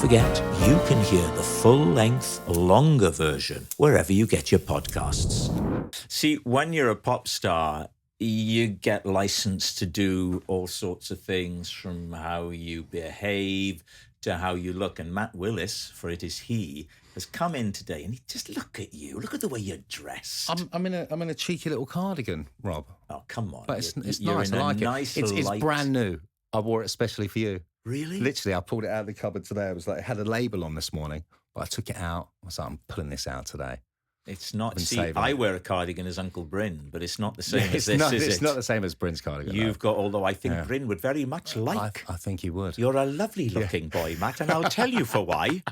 forget, you can hear the full-length, longer version wherever you get your podcasts. See, when you're a pop star, you get licensed to do all sorts of things, from how you behave to how you look. And Matt Willis, for it is he, has come in today, and he just look at you. Look at the way you're dressed. I'm in a cheeky little cardigan, Rob. Oh, come on. But it's You're nice. in I like nice it. It's light. brand new. I wore it especially for you. Really? Literally, I pulled it out of the cupboard today. It had a label on this morning, but I took it out. I was like, I'm pulling this out today. It's not. See, I wear a cardigan as Uncle Bryn, but it's not the same as this, is it? It's not the same as Bryn's cardigan. You've got, although I think Bryn would very much like. I think he would. You're a lovely-looking boy, Matt, and I'll tell you for why.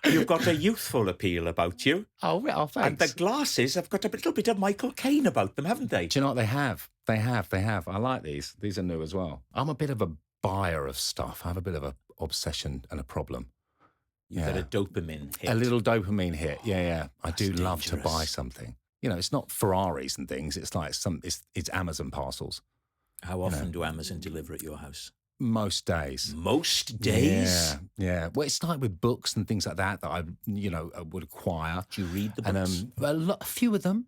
You've got a youthful appeal about you. Oh, thanks. And the glasses have got a little bit of Michael Caine about them, haven't they? Do you know what they have? They have. I like these. These are new as well. I'm a bit of a buyer of stuff. I have a bit of an obsession and a problem. You've got a dopamine hit. A little dopamine hit. Yeah. I do dangerous. love to buy something. You know, it's not Ferraris and things. It's like it's Amazon parcels. How often do Amazon deliver at your house? Most days. Most days? Yeah. Well, it's like with books and things like that I would acquire. Do you read the books? And a few of them.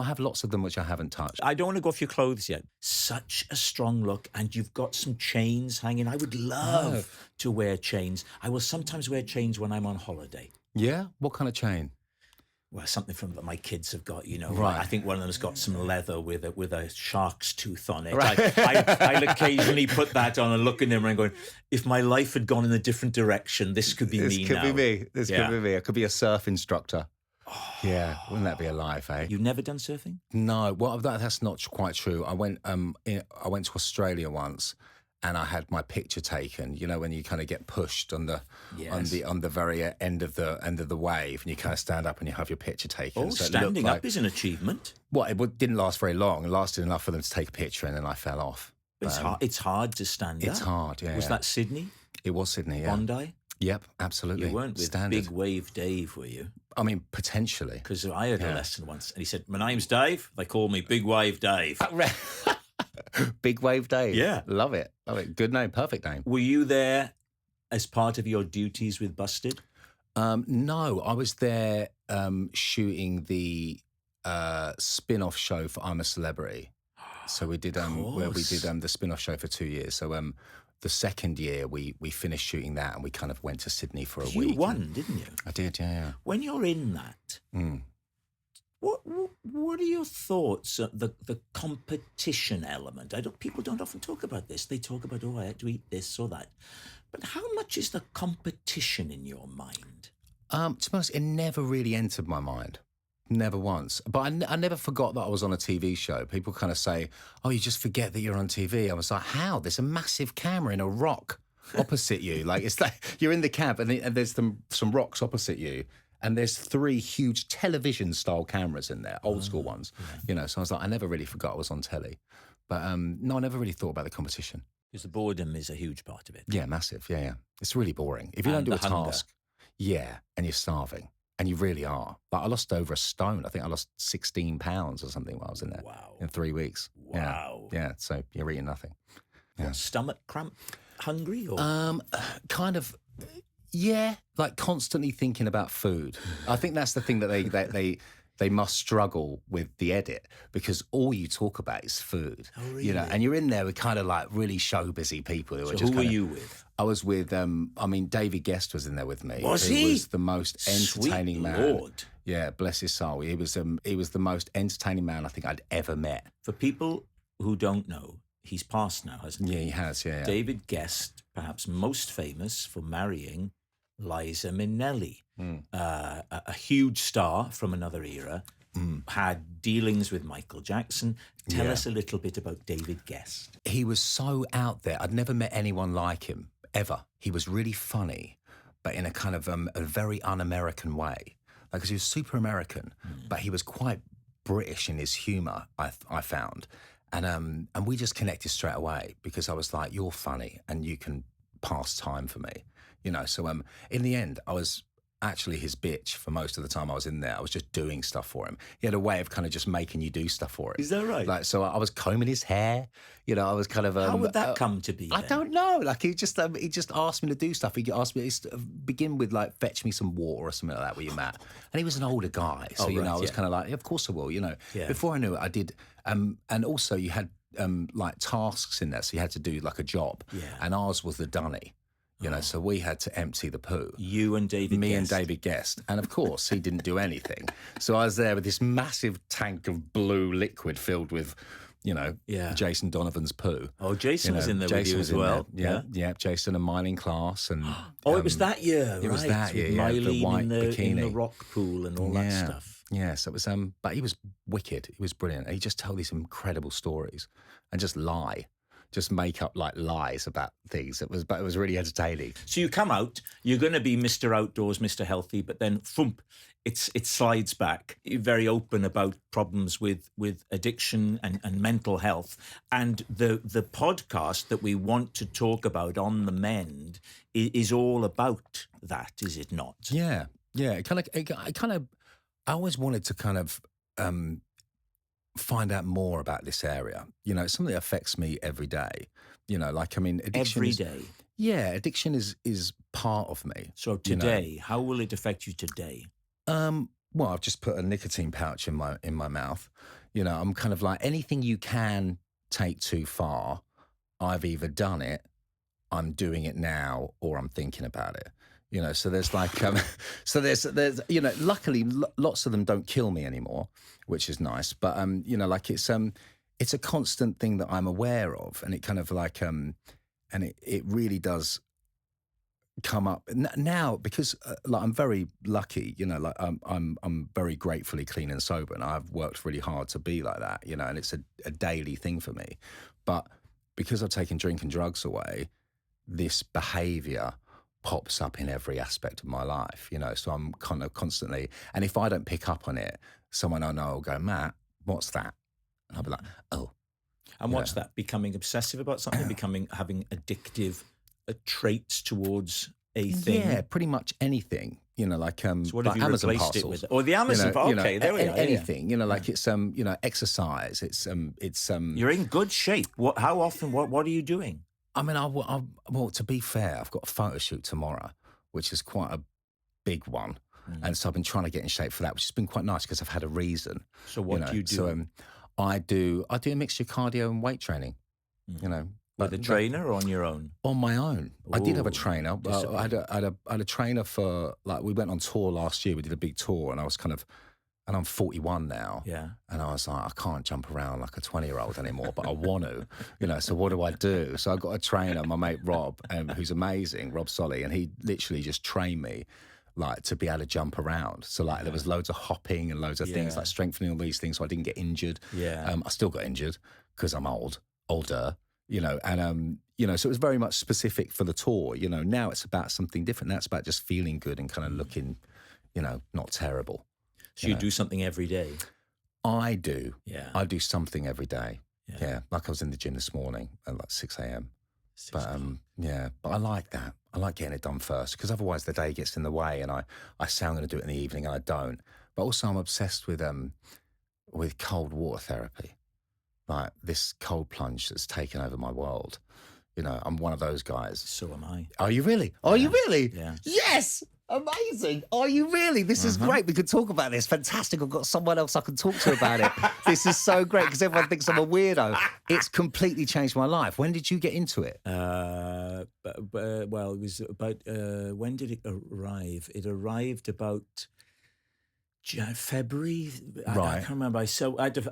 I have lots of them which I haven't touched. I don't want to go off your clothes yet. Such a strong look, and you've got some chains hanging. I would love to wear chains. I will sometimes wear chains when I'm on holiday. Yeah? What kind of chain? Well, something from that my kids have got, Right. I think one of them's got some leather with a shark's tooth on it. Right. I'll occasionally put that on and look in them and going, if my life had gone in a different direction, this could be me now. This could be me. I could be a surf instructor. Yeah, wouldn't that be a life, eh? You've never done surfing? No, well, that's not quite true. I went to Australia once, and I had my picture taken. You know, when you kind of get pushed on the very end of the wave, and you kind of stand up and you have your picture taken. Oh, so standing up is an achievement. Well, it didn't last very long. It lasted enough for them to take a picture, and then I fell off. It's hard to stand up. It's hard. Yeah. Was that Sydney? It was Sydney. Yeah. Bondi? Yep, absolutely. You weren't with Standard. Big Wave Dave, were you? I mean, potentially. Because I had a lesson once, and he said, "My name's Dave. They call me Big Wave Dave." Big Wave Dave. Yeah. Love it. Good name. Perfect name. Were you there as part of your duties with Busted? No, I was there shooting the spin-off show for I'm a Celebrity. So we did where we did the spin-off show for 2 years. So the second year we finished shooting that, and we kind of went to Sydney for a week. You won, didn't you? I did, yeah. When you're in that, what are your thoughts of the competition element? People don't often talk about this. They talk about, I had to eat this or that. But how much is the competition in your mind? To be honest, it never really entered my mind. Never once. But I never forgot that I was on a TV show. People kind of say, oh, you just forget that you're on TV. I was like, how? There's a massive camera in a rock opposite you. Like, it's like you're in the cab and there's some rocks opposite you. And there's 3 huge television-style cameras in there, old school ones. Yeah. So I was like, I never really forgot I was on telly. But no, I never really thought about the competition. Because the boredom is a huge part of it. Yeah, massive. Yeah. It's really boring. If you don't do a task, and you're starving. And you really are. Like, I lost over a stone. I think I lost 16 pounds or something while I was in there. Wow. In 3 weeks. Wow. Yeah. So you're eating nothing. Yeah. Stomach cramp? Hungry? Or? Kind of, yeah. Like constantly thinking about food. I think that's the thing that they must struggle with the edit, because all you talk about is food. Oh, really? And you're in there with kind of like really show busy people. Who were you with? I was with, David Guest was in there with me. Was he? He was the most entertaining Sweet man. Lord. Yeah, bless his soul. He was the most entertaining man I think I'd ever met. For people who don't know, he's passed now, hasn't he? Yeah, he has, yeah. David Guest, perhaps most famous for marrying Liza Minnelli, a huge star from another era, had dealings with Michael Jackson. Tell us a little bit about David Guest. He was so out there. I'd never met anyone like him, ever. He was really funny, but in a kind of a very un-American way. Because he was super American, but he was quite British in his humour, I found. And we just connected straight away, because I was like, you're funny and you can pass time for me. So in the end, I was actually his bitch for most of the time I was in there. I was just doing stuff for him. He had a way of kind of just making you do stuff for him. Is that right? Like, so I was combing his hair. You know, I was kind of. How would that come to be? I don't know. Like he just asked me to do stuff. He asked me to begin with like fetch me some water or something like that. Will you, Matt? And he was an older guy, so you know I was kind of like, yeah, of course I will. You know, before I knew it, I did. And also you had like tasks in there, so you had to do like a job. Yeah. And ours was the dunny. You know, so we had to empty the poo. You and David Me Guest. and David Guest. And of course, he didn't do anything. So I was there with this massive tank of blue liquid filled with, you know, Jason Donovan's poo. Oh, Jason was in there with you as well. Yeah, Jason and Miley in class. And it was that year, It was that year, Miley the white bikini. in the rock pool and all that stuff. Yeah, so it was, but he was wicked. He was brilliant. He just told these incredible stories and just make up like lies about things. But it was really entertaining. So you come out, you're going to be Mr. Outdoors, Mr. Healthy, but then thump, it slides back. You're very open about problems with addiction and mental health. And the podcast that we want to talk about, On the Mend, is all about that, is it not? Yeah. I always wanted to kind of find out more about this area. You know, it's something that affects me every day. You know, like, I mean, addiction every day. Yeah, addiction is part of me. So today, how will it affect you today? Well, I've just put a nicotine pouch in my mouth. You know, I'm kind of like, anything you can take too far, I've either done it, I'm doing it now, or I'm thinking about it. You know, so there's like, there's you know, luckily lots of them don't kill me anymore, which is nice. But you know, like it's a constant thing that I'm aware of, and it kind of like and it really does come up now because like I'm very lucky. You know, like I'm very gratefully clean and sober, and I've worked really hard to be like that. You know, and it's a daily thing for me. But because I've taken drink and drugs away, this behaviour pops up in every aspect of my life, you know, so I'm kind of constantly, and if I don't pick up on it, someone I know will go, Matt, what's that? And I'll be like, oh. And what's that? Becoming obsessive about something, having addictive traits towards a thing? Yeah, pretty much anything, you know, like, so what like have you Amazon replaced parcels. it with? Or the Amazon, you know, okay, there we are. Anything, you know, like it's, you know, exercise, it's. You're in good shape. How often, what are you doing? I mean, well, to be fair, I've got a photo shoot tomorrow, which is quite a big one. And so I've been trying to get in shape for that, which has been quite nice because I've had a reason. So what do you do? So I do a mixture of cardio and weight training, you know. With a trainer or on your own? On my own. Ooh, I did have a trainer. I had a trainer for, like, we went on tour last year. We did a big tour and I was kind of, and I'm 41 now. Yeah. And I was like, I can't jump around like a 20-year-old anymore, but I want to, you know, so what do I do? So I got a trainer, my mate Rob, who's amazing, Rob Solly, and he literally just trained me like to be able to jump around. So like there was loads of hopping and loads of things, like strengthening all these things so I didn't get injured. Yeah. I still got injured because I'm older, you know, and, you know, so it was very much specific for the tour. You know, now it's about something different. Now it's about just feeling good and kind of looking, you know, not terrible. So you do something every day? I do. Yeah. I do something every day. Yeah. Like I was in the gym this morning at like 6 a.m. But I like that. I like getting it done first because otherwise the day gets in the way and I say I'm going to do it in the evening and I don't. But also I'm obsessed with cold water therapy. Like this cold plunge that's taken over my world. You know, I'm one of those guys. So am I. Are you really? Are you really? Yeah. Yes! Amazing. Are you really? This is great. We could talk about this. Fantastic. I've got someone else I can talk to about it. This is so great because everyone thinks I'm a weirdo. It's completely changed my life. When did you get into it? Well, it was about, when did it arrive? It arrived about February. I can't remember. I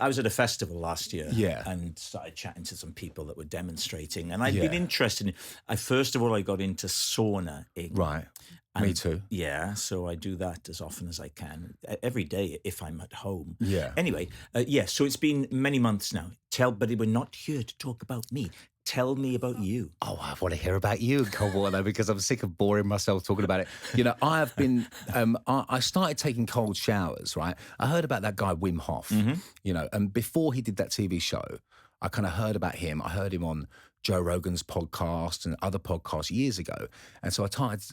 was at a festival last year and started chatting to some people that were demonstrating. And I'd been interested in, first of all, I got into sauna. Right. Me too. Yeah, so I do that as often as I can, every day if I'm at home. Yeah. Anyway, so it's been many months now. But we're not here to talk about me. Tell me about you. Oh, I want to hear about you in cold water, though, because I'm sick of boring myself talking about it. You know, I have been, I started taking cold showers, right? I heard about that guy, Wim Hof, you know, and before he did that TV show, I kind of heard about him. I heard him on Joe Rogan's podcast and other podcasts years ago. And so I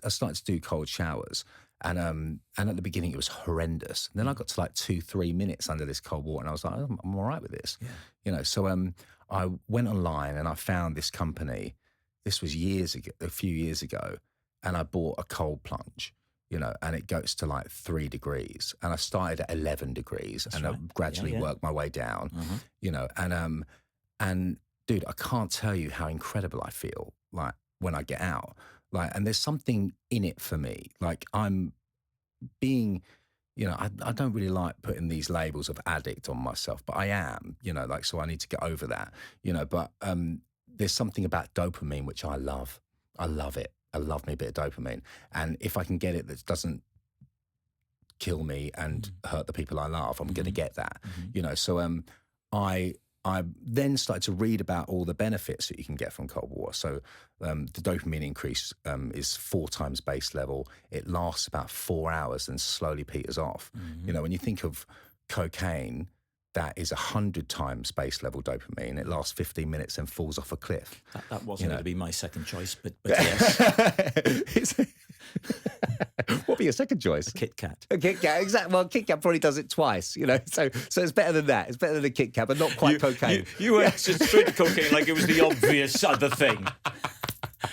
started to do cold showers. And at the beginning it was horrendous. And then I got to like 2-3 minutes under this cold water, and I was like, I'm all right with this. Yeah. You know, so I went online and I found this company. This was a few years ago, and I bought a cold plunge, you know, and it goes to like 3 degrees. And I started at 11 degrees I gradually worked my way down, you know, and dude, I can't tell you how incredible I feel like when I get out. Like, and there's something in it for me. Like, I'm being, you know, I don't really like putting these labels of addict on myself, but I am, you know, like, so I need to get over that, you know, but there's something about dopamine which I love. I love it. I love me a bit of dopamine. And if I can get it that doesn't kill me and hurt the people I love, I'm going to get that, you know. So I then started to read about all the benefits that you can get from cold water. So the dopamine increase is 4 times base level. It lasts about 4 hours and slowly peters off. You know, when you think of cocaine, that is 100 times base level dopamine. It lasts 15 minutes and falls off a cliff. That wasn't going to be my second choice, but yes. What would be your second choice? A Kit Kat. A Kit Kat, exactly. Well, Kit Kat probably does it twice, you know. So it's better than that. It's better than a Kit Kat, but not quite cocaine. You went straight to cocaine like it was the obvious other thing.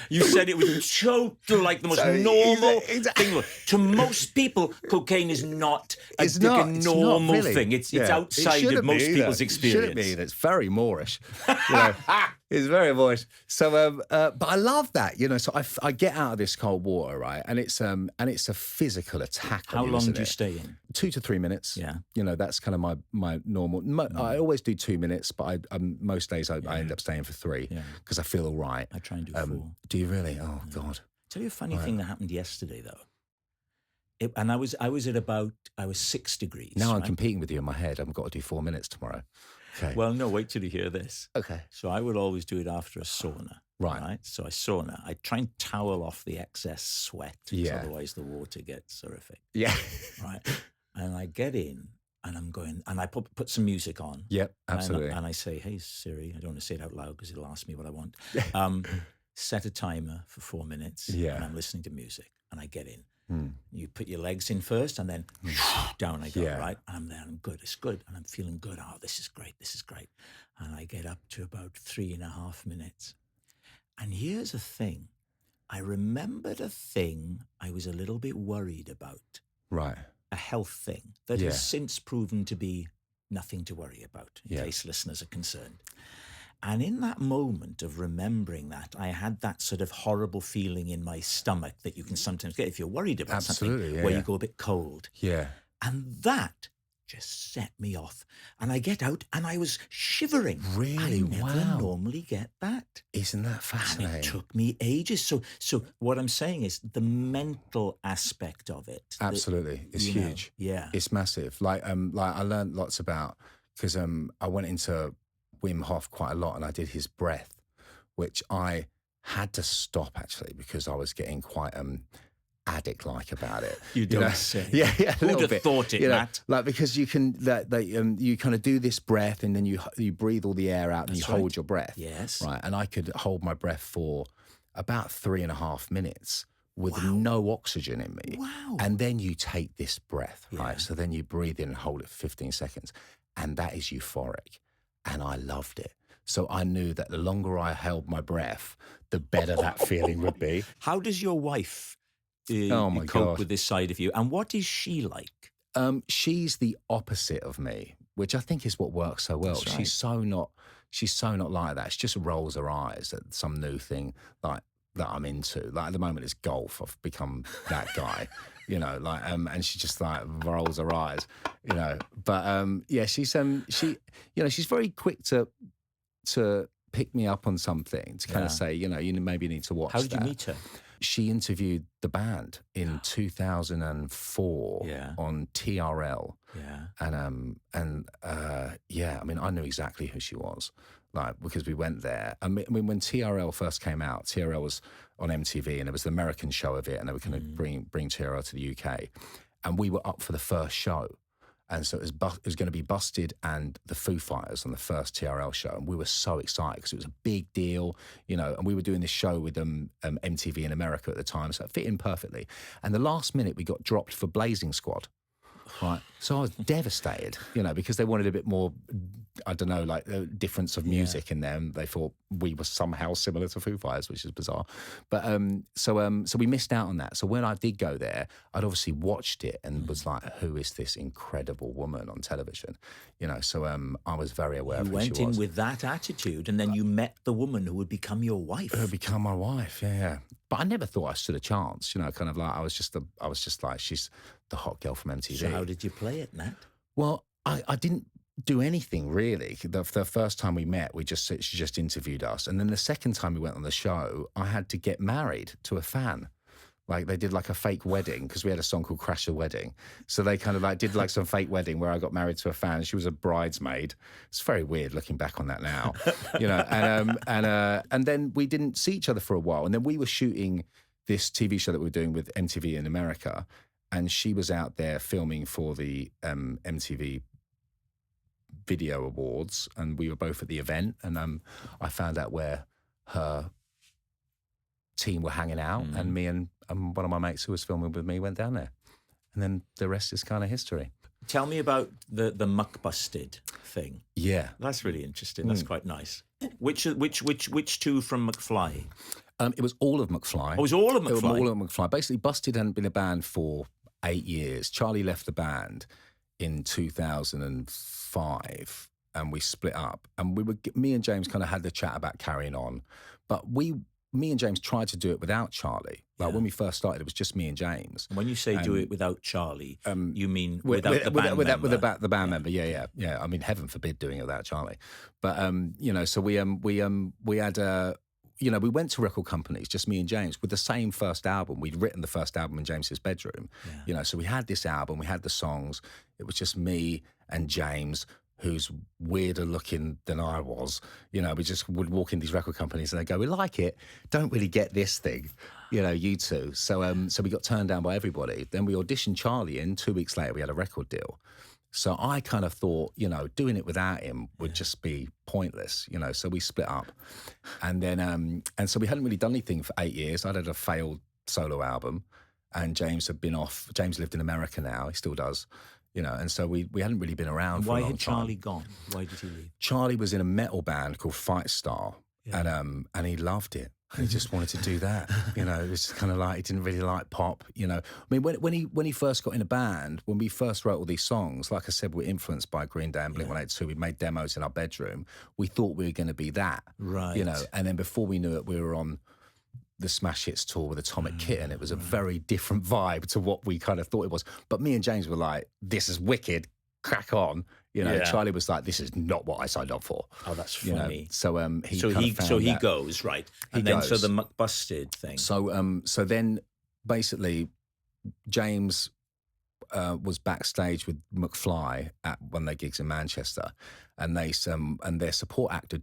You said it was total, like the most normal thing. Look, to most people, cocaine is not a normal thing. It's outside of most people's experience. It shouldn't be. It's very Moorish. You know, it's very Moorish. So, but I love that. You know, so I get out of this cold water, right, and it's a physical attack. How long do you stay in? 2 to 3 minutes. Yeah. You know, that's kind of my normal. I always do 2 minutes, but most days I end up staying for 3 because I feel all right. I try and do 4. Do you really? Oh God! Tell you a funny thing that happened yesterday though. I was at 6 degrees. Now I'm competing with you in my head. I've got to do 4 minutes tomorrow. Okay. Well, no, wait till you hear this. Okay. So I would always do it after a sauna. Right. So I try and towel off the excess sweat. Yeah. Otherwise the water gets horrific. Yeah. Right. And I get in and I'm going, and I put some music on. Yep, absolutely. And I say, hey, Siri, I don't want to say it out loud because it'll ask me what I want. Set a timer for 4 minutes. Yeah. And I'm listening to music and I get in. You put your legs in first and then down I go, right? And I'm there and I'm good. It's good. And I'm feeling good. Oh, this is great. This is great. And I get up to about 3.5 minutes. And here's the thing. I remembered a thing I was a little bit worried about. Right. A health thing that has since proven to be nothing to worry about, in case listeners are concerned. And in that moment of remembering that, I had that sort of horrible feeling in my stomach that you can sometimes get if you're worried about something, where you go a bit cold. Yeah. And that just set me off. And I get out and I was shivering. Really? I never normally get that. Isn't that fascinating? And it took me ages. So what I'm saying is the mental aspect of it. Absolutely. It's huge. Yeah. It's massive. Like I learned lots about, because I went into Wim Hof quite a lot and I did his breath, which I had to stop actually because I was getting quite addict-like about it. You don't say. Yeah, a little bit. Who'd have thought it, Matt? Like, because you can, you kind of do this breath and then you breathe all the air out and you hold your breath. Yes. Right, and I could hold my breath for about 3.5 minutes with no oxygen in me. Wow. And then you take this breath, right? So then you breathe in and hold it for 15 seconds. And that is euphoric. And I loved it. So I knew that the longer I held my breath, the better that feeling would be. How does your wife cope with this side of you? And what is she like? She's the opposite of me, which I think is what works so well. Right. She's so not like that. She just rolls her eyes at some new thing like that I'm into. Like at the moment it's golf. I've become that guy. You know, like, and she just like rolls her eyes, you know. But she's she's very quick to pick me up on something, to kind of say, you know, you maybe need to watch. How did you meet her? She interviewed the band in 2004 on TRL. Yeah. I mean, I knew exactly who she was, like, because we went there. I mean, when TRL first came out, TRL was on MTV and it was the American show of it, and they were going to bring TRL to the UK. And we were up for the first show. And so it was going to be Busted and the Foo Fighters on the first TRL show. And we were so excited because it was a big deal, and we were doing this show with MTV in America at the time. So it fit in perfectly. And the last minute we got dropped for Blazing Squad. Right. So I was devastated, because they wanted a bit more, I don't know, like the difference of music in them. They thought we were somehow similar to Foo Fighters, which is bizarre. But so we missed out on that. So when I did go there, I'd obviously watched it and was like, who is this incredible woman on television? So I was very aware of who she was. You went in with that attitude, and then you met the woman who would become your wife. Who would become my wife, yeah. But I never thought I stood a chance, kind of like I was just like, she's the hot girl from MTV. So how did you play it, Nat? Well, I didn't do anything really. The first time we met, she just interviewed us, and then the second time we went on the show, I had to get married to a fan. Like they did like a fake wedding because we had a song called Crash the Wedding. So they kind of like did like some fake wedding where I got married to a fan. She was a bridesmaid. It's very weird looking back on that now, and then we didn't see each other for a while. And then we were shooting this TV show that we were doing with MTV in America. And she was out there filming for the MTV Video Awards. And we were both at the event. And I found out where her team were hanging out, and me and one of my mates who was filming with me went down there, and then the rest is kind of history. Tell me about the McBusted thing. Yeah, that's really interesting. That's quite nice. Which two from McFly? It was all of McFly. Oh, it was all of McFly. It was all of McFly. Basically, Busted hadn't been a band for 8 years. Charlie left the band in 2005, and we split up. And me and James kind of had the chat about carrying on, but me and James tried to do it without Charlie. Like when we first started, it was just me and James. When you say do it without Charlie, you mean without the band member? Without the band member, yeah. I mean, heaven forbid doing it without Charlie. But so we had we went to record companies, just me and James, with the same first album. We'd written the first album in James's bedroom. Yeah. So we had this album, we had the songs. It was just me and James, who's weirder looking than I was. We just would walk in these record companies and they go, we like it, don't really get this thing, you two. So we got turned down by everybody. Then we auditioned Charlie in. 2 weeks later, we had a record deal. So I kind of thought, doing it without him would just be pointless, so we split up. And then, and so we hadn't really done anything for 8 years. I'd had a failed solo album, and James had been off. James lived in America now, he still does. And so we hadn't really been around for a long time. Why had Charlie gone? Why did he leave? Charlie was in a metal band called Fight Star, and he loved it. He just wanted to do that. It was kind of like he didn't really like pop. I mean, when he first got in a band, when we first wrote all these songs, like I said, we were influenced by Green Day and Blink-182. We made demos in our bedroom. We thought we were going to be that, right? And then before we knew it, we were on the Smash Hits tour with Atomic Kitten. It was a very different vibe to what we kind of thought it was. But me and James were like, this is wicked, crack on. Charlie was like, this is not what I signed up for. Oh, that's funny. So he goes, right. And then so the McBusted thing. So then basically James was backstage with McFly at one of their gigs in Manchester, and their support actor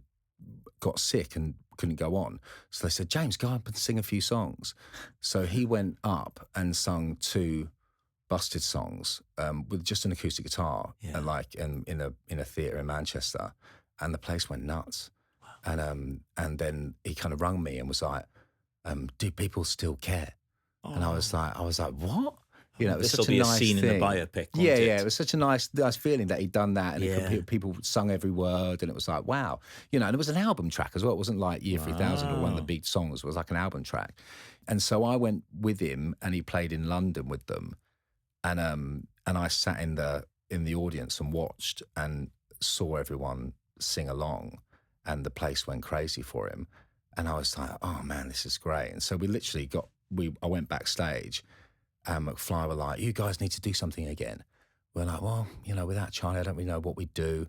got sick and couldn't go on. So they said, James, go up and sing a few songs. So he went up and sung 2 Busted songs with just an acoustic guitar, and like in a theatre in Manchester, and the place went nuts. Wow. And then he kind of rung me and was like, "Do people still care?" Oh. And I was like, "What?" It was such a nice scene thing. In the biopic. Yeah, it was such a nice feeling that he'd done that, and people sung every word, and it was like, wow, and it was an album track as well. It wasn't like Year 3000 or one of the big songs. It was like an album track, and so I went with him, and he played in London with them. And I sat in the audience and watched and saw everyone sing along, and the place went crazy for him. And I was like, oh man, this is great. And so we literally I went backstage, and McFly were like, you guys need to do something again. We're like, well, without Charlie, I don't really know what we'd do,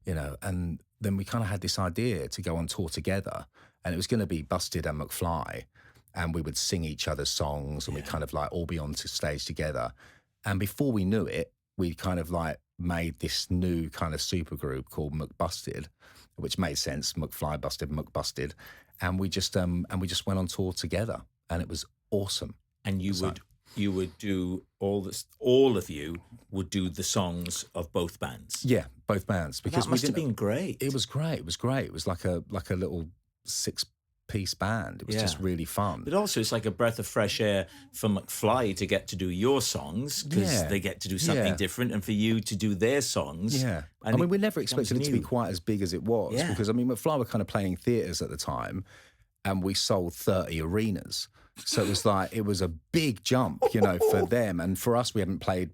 And then we kind of had this idea to go on tour together, and it was going to be Busted and McFly, and we would sing each other's songs, and we kind of like all be on to stage together. And before we knew it, we kind of like made this new kind of supergroup called McBusted, which made sense. McFly, Busted, McBusted. And we just went on tour together, and it was awesome. And you would you would do all of you would do the songs of both bands. Yeah, both bands. Because that must have been great. It was great. It was great. It was like a little 6-piece band. It was just really fun. But also, it's like a breath of fresh air for McFly to get to do your songs because they get to do something different, and for you to do their songs. Yeah. And I mean, we never expected it to be quite as big as it was because, I mean, McFly were kind of playing theatres at the time and we sold 30 arenas. So it was like, it was a big jump, you know, for them. And for us, we haven't played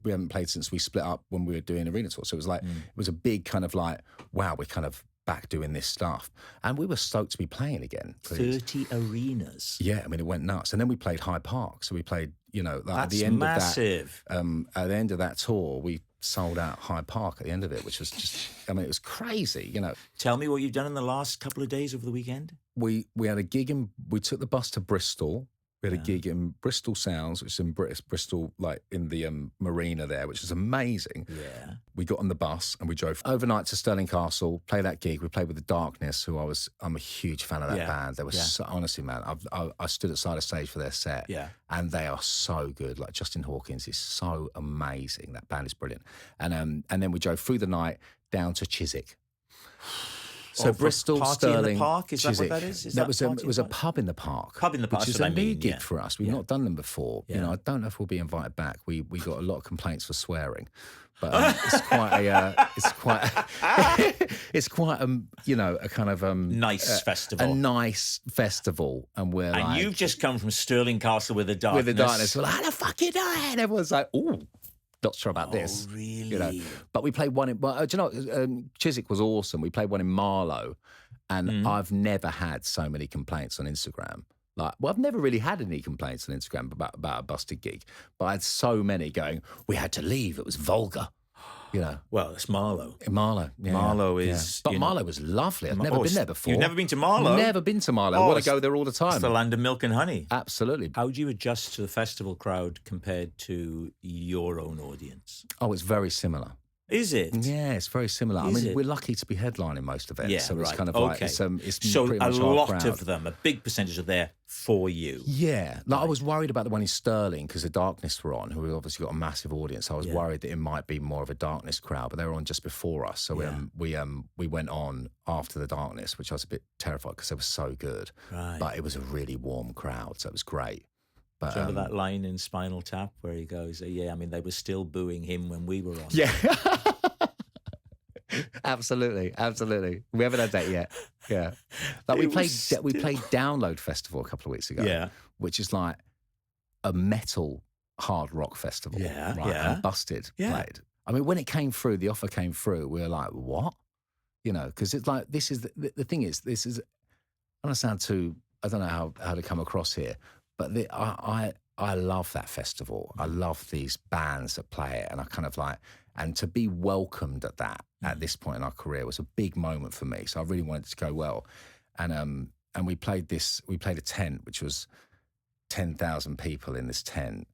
since we split up when we were doing arena tour. So it was like, it was a big kind of like, wow, we're kind of back doing this stuff. And we were stoked to be playing again. 30 arenas. Yeah, I mean, it went nuts. And then we played Hyde Park. So we played, you know, like That's at the end massive. of that, at the end of that tour, we sold out Hyde Park at the end of it, which was just, I mean, it was crazy, you know. Tell me what you've done in the last couple of days over the weekend. We had a gig we took the bus to Bristol. We had a gig in Bristol Sounds, which is in Bristol, like in the marina there, which is amazing. Yeah. We got on the bus and we drove overnight to Stirling Castle, played that gig. We played with The Darkness, who I'm a huge fan of that band. They were so, honestly, man, I stood at side of stage for their set. Yeah. And they are so good. Like Justin Hawkins is so amazing. That band is brilliant. And then we drove through the night down to Chiswick. So Bristol, Party Stirling, in the Park, is Chiswick. that what that is? It was a pub in the park. Pub in the Park, which is that's a what I new mean, gig for us. We've not done them before. Yeah. You know, I don't know if we'll be invited back. We got a lot of complaints for swearing, but it's quite you know, a kind of nice festival. A nice festival, and we're and like, you've just come from Stirling Castle with The Darkness. With The Darkness, we're like, how the fuck you doing? And everyone's like, ooh. Not sure about this. Really? You know, but we played one in. Well, do you know, Chiswick was awesome. We played one in Marlow, and I've never had so many complaints on Instagram. Like, well, I've never really had any complaints on Instagram about a busted gig, but I had so many going. We had to leave. It was vulgar. You know. Well, it's Marlow. Marlow. Yeah, Marlow is... But Marlow was lovely. I've never been there before. You've never been to Marlow? Never been to Marlow. I want to go there all the time. It's the land of milk and honey. Absolutely. How do you adjust to the festival crowd compared to your own audience? Oh, it's very similar. Is it? Yeah, it's very similar. We're lucky to be headlining most events, yeah, so it's right. kind of like it's so pretty a much our lot crowd. of them, a big percentage are there for you. Yeah, like I was worried about the one in Stirling because The Darkness were on, who we obviously got a massive audience. I was worried that it might be more of a Darkness crowd, but they were on just before us. So we went on after The Darkness, which I was a bit terrified because they were so good. Right. But it was a really warm crowd, so it was great. But, do you remember that line in Spinal Tap where he goes, yeah, I mean, they were still booing him when we were on. Yeah. Absolutely. We haven't had that yet. Yeah, like we played Download Festival a couple of weeks ago. Which is like a metal hard rock festival. Yeah, right? And Busted played. I mean, when it came through, the offer came through. We were like, what? You know, because it's like this is the thing is this is. I don't sound too. I don't know how to come across here, but I love that festival. I love these bands that play it, and I kind of like. And to be welcomed at that at this point in our career was a big moment for me. So I really wanted it to go well. And we played a tent, which was 10,000 people in this tent,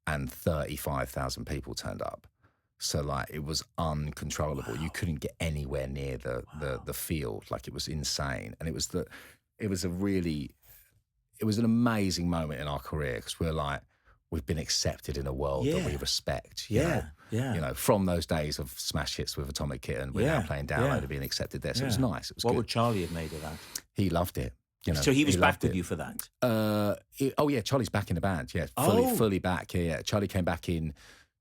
and 35,000 people turned up. So like it was uncontrollable. Wow. You couldn't get anywhere near the field. Like it was insane. And it was an amazing moment in our career because we're like, we've been accepted in a world that we respect. You know? You know, from those days of smash hits with Atomic Kitten, we're now playing Download and being accepted there. So it was nice. It was what good. would Charlie have made of that? He loved it. You know, so he was back with you for that? Charlie's back in the band. Yeah, fully back. Yeah. Charlie came back in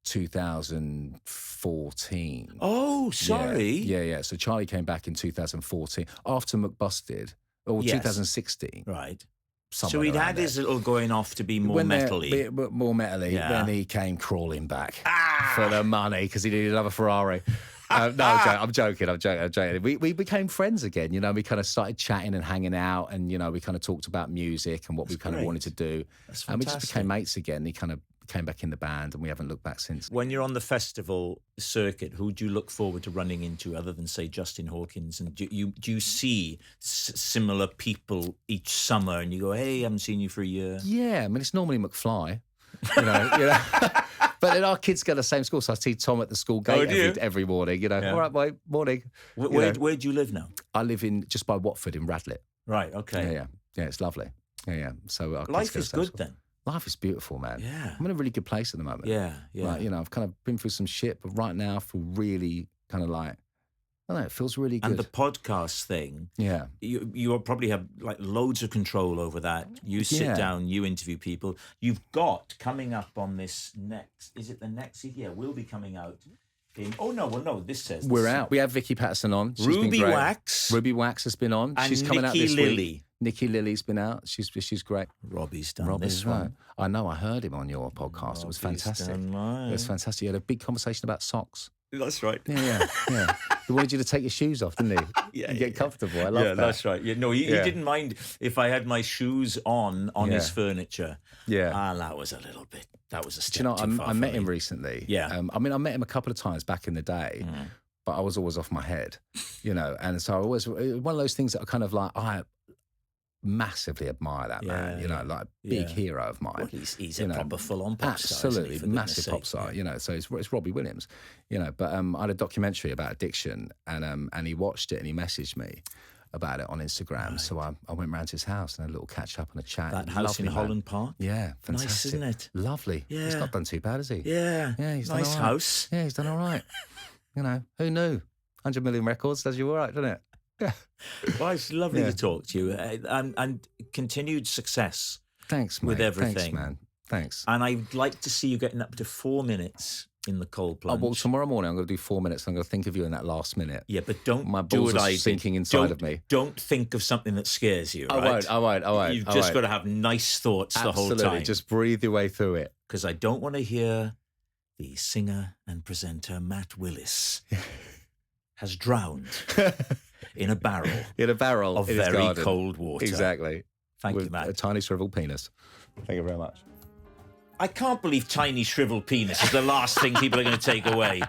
2014. Oh, sorry. Yeah. So Charlie came back in 2014 after McBusted, or 2016. Right. So he'd had his little going off to be more metal-y. More metal-y. Then he came crawling back for the money because he needed another Ferrari. No, I'm joking. We became friends again. You know, we kind of started chatting and hanging out, and you know, we kind of talked about music and what we kind of wanted to do. And we just became mates again. He kind of came back in the band, and we haven't looked back since. When you're on the festival circuit, who do you look forward to running into other than, say, Justin Hawkins? And do you see similar people each summer, and you go, hey, I haven't seen you for a year? Yeah, I mean, it's normally McFly. You know. But then our kids go to the same school, so I see Tom at the school gate every morning. You know, all right, boy, morning. Where do you live now? I live just by Watford in Radlett. Right. Okay. Yeah. It's lovely. Yeah. So our life is good then. life is beautiful, man. Yeah. I'm in a really good place at the moment. Yeah, yeah. Like, you know, I've kind of been through some shit, but right now I feel really kind of like, I don't know, it feels really good. And the podcast thing, you probably have like loads of control over that. You sit down, you interview people. You've got coming up on this next, is it the next? Yeah, we'll be coming out in, this says. We're out. We have Vicky Patterson on. She's Ruby been great. Wax. Ruby Wax has been on. And She's coming out this Lily. week. Nikki Lily's been out. She's great. Robbie's done this one. I know. I heard him on your podcast. It was fantastic. It was fantastic. You had a big conversation about socks. That's right. Yeah. He wanted you to take your shoes off, didn't he? Get comfortable. I love that. That's right. Yeah, no, he didn't mind if I had my shoes on his furniture. Yeah. That was a little bit. That was a step Do you know, too far I met for him me. recently. Yeah. I mean, I met him a couple of times back in the day, but I was always off my head, you know. And so I was one of those things that are kind of like, I massively admire that man, you know, like big hero of mine. Well, he's a proper full-on pop star. Absolutely, isn't he, massive pop star, you know. So it's Robbie Williams, you know. But I had a documentary about addiction, and he watched it and he messaged me about it on Instagram. Right. So I went round to his house and had a little catch up and a chat. That house in Holland Park? Yeah, fantastic. Nice, isn't it? Lovely. Yeah. He's not done too bad, has he? Yeah. Yeah, he's nice done all right. House. Yeah, he's done all right. You know, who knew? 100 million records does you all right, doesn't it? Yeah. Well, it's lovely to talk to you, and continued success. Thanks, mate. With everything. Thanks, man. Thanks. And I'd like to see you getting up to 4 minutes in the cold plunge. Oh, well, tomorrow morning I'm going to do 4 minutes. I'm going to think of you in that last minute. Yeah, but don't My do balls what are I sinking did. inside of me. Don't think of something that scares you, right? I won't. You've just got to have nice thoughts the whole time. Just breathe your way through it. Because I don't want to hear the singer and presenter Matt Willis has drowned in a barrel. In a barrel of in very his garden. cold water. Exactly. Thank With you, Matt. a tiny shriveled penis. Thank you very much. I can't believe tiny shriveled penis is the last thing people are going to take away.